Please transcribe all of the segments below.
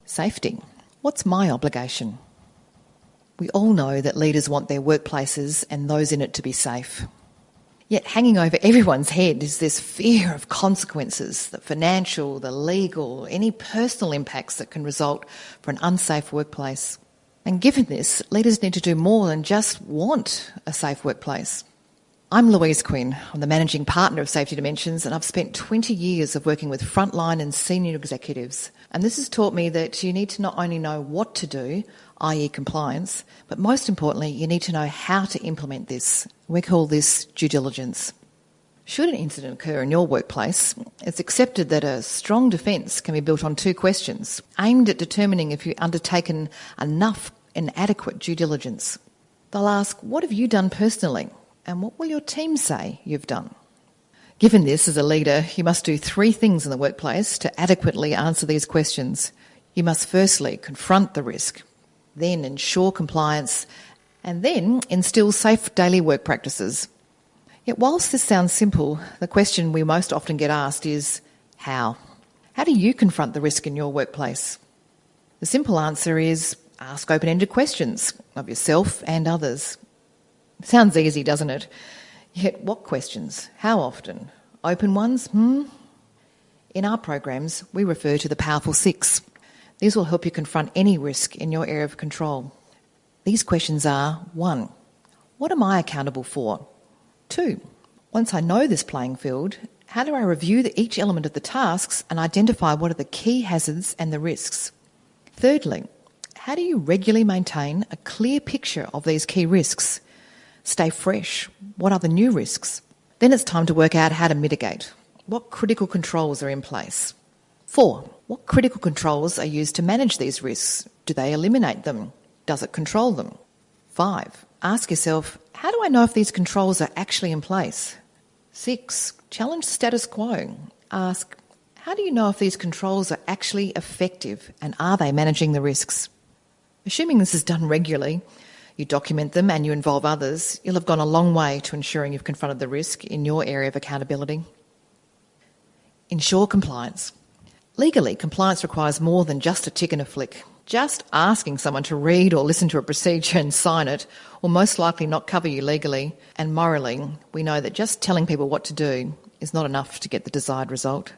Safety. What's my obligation? We all know that leaders want their workplaces and those in it to be safe. Yet hanging over everyone's head is this fear of consequences, the financial, the legal, any personal impacts that can result from an unsafe workplace. And given this, leaders need to do more than just want a safe workplace. I'm Louise Quinn. I'm the Managing Partner of Safety Dimensions, and I've spent 20 years of working with frontline and senior executives. And this has taught me that you need to not only know what to do, i.e. compliance, but most importantly, you need to know how to implement this. We call this due diligence. Should an incident occur in your workplace, it's accepted that a strong defence can be built on two questions, aimed at determining if you've undertaken enough and adequate due diligence. They'll ask, what have you done personally? And what will your team say you've done? Given this, as a leader, you must do three things in the workplace to adequately answer these questions. You must firstly confront the risk, then ensure compliance, and then instill safe daily work practices. Yet whilst this sounds simple, the question we most often get asked is, how? How do you confront the risk in your workplace? The simple answer is ask open-ended questions of yourself and others. It sounds easy, doesn't it? Yet what questions? How often? Open ones? In our programs, we refer to the Powerful Six. These will help you confront any risk in your area of control. These questions are: 1. What am I accountable for? 2. Once I know this playing field, how do I review each element of the tasks and identify what are the key hazards and the risks? Thirdly, how do you regularly maintain a clear picture of these key risks? Stay fresh. What are the new risks? Then it's time to work out how to mitigate. What critical controls are in place? 4. What critical controls are used to manage these risks? Do they eliminate them? Does it control them? 5. Ask yourself, how do I know if these controls are actually in place? 6. Challenge status quo. Ask, how do you know if these controls are actually effective and are they managing the risks? Assuming this is done regularly, you document them and you involve others, you'll have gone a long way to ensuring you've confronted the risk in your area of accountability. Ensure compliance. Legally, compliance requires more than just a tick and a flick. Just asking someone to read or listen to a procedure and sign it will most likely not cover you legally, and morally, we know that just telling people what to do is not enough to get the desired result.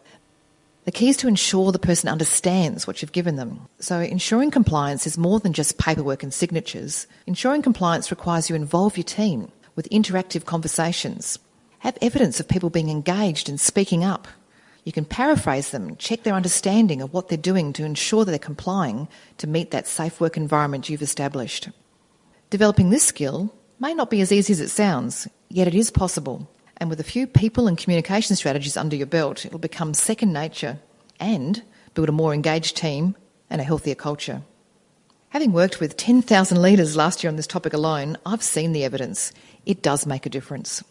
The key is to ensure the person understands what you've given them. So ensuring compliance is more than just paperwork and signatures. Ensuring compliance requires you involve your team with interactive conversations. Have evidence of people being engaged and speaking up. You can paraphrase them, check their understanding of what they're doing to ensure that they're complying to meet that safe work environment you've established. Developing this skill may not be as easy as it sounds, yet it is possible. And with a few people and communication strategies under your belt, it'll become second nature and build a more engaged team and a healthier culture. Having worked with 10,000 leaders last year on this topic alone, I've seen the evidence. It does make a difference.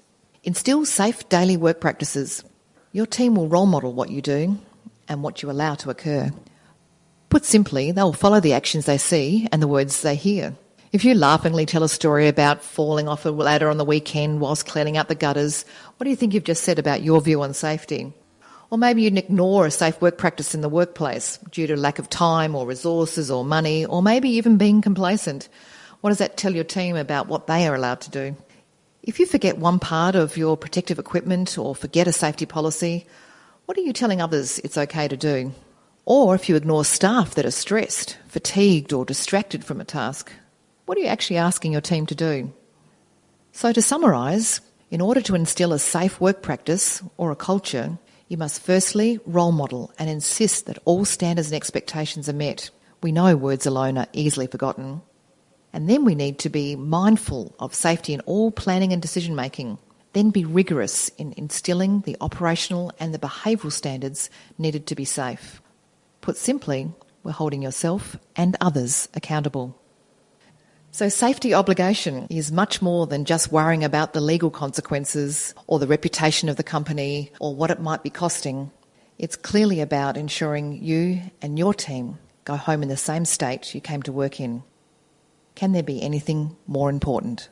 Instill safe daily work practices. Your team will role model what you do and what you allow to occur. Put simply, they will follow the actions they see and the words they hear. If you laughingly tell a story about falling off a ladder on the weekend whilst cleaning out the gutters, what do you think you've just said about your view on safety? Or maybe you'd ignore a safe work practice in the workplace due to lack of time or resources or money, or maybe even being complacent. What does that tell your team about what they are allowed to do? If you forget one part of your protective equipment or forget a safety policy, what are you telling others it's okay to do? Or if you ignore staff that are stressed, fatigued or distracted from a task, what are you actually asking your team to do? So to summarise, in order to instil a safe work practice or a culture, you must firstly role model and insist that all standards and expectations are met. We know words alone are easily forgotten. And then we need to be mindful of safety in all planning and decision making. Then be rigorous in instilling the operational and the behavioural standards needed to be safe. Put simply, we're holding yourself and others accountable. So safety obligation is much more than just worrying about the legal consequences or the reputation of the company or what it might be costing. It's clearly about ensuring you and your team go home in the same state you came to work in. Can there be anything more important?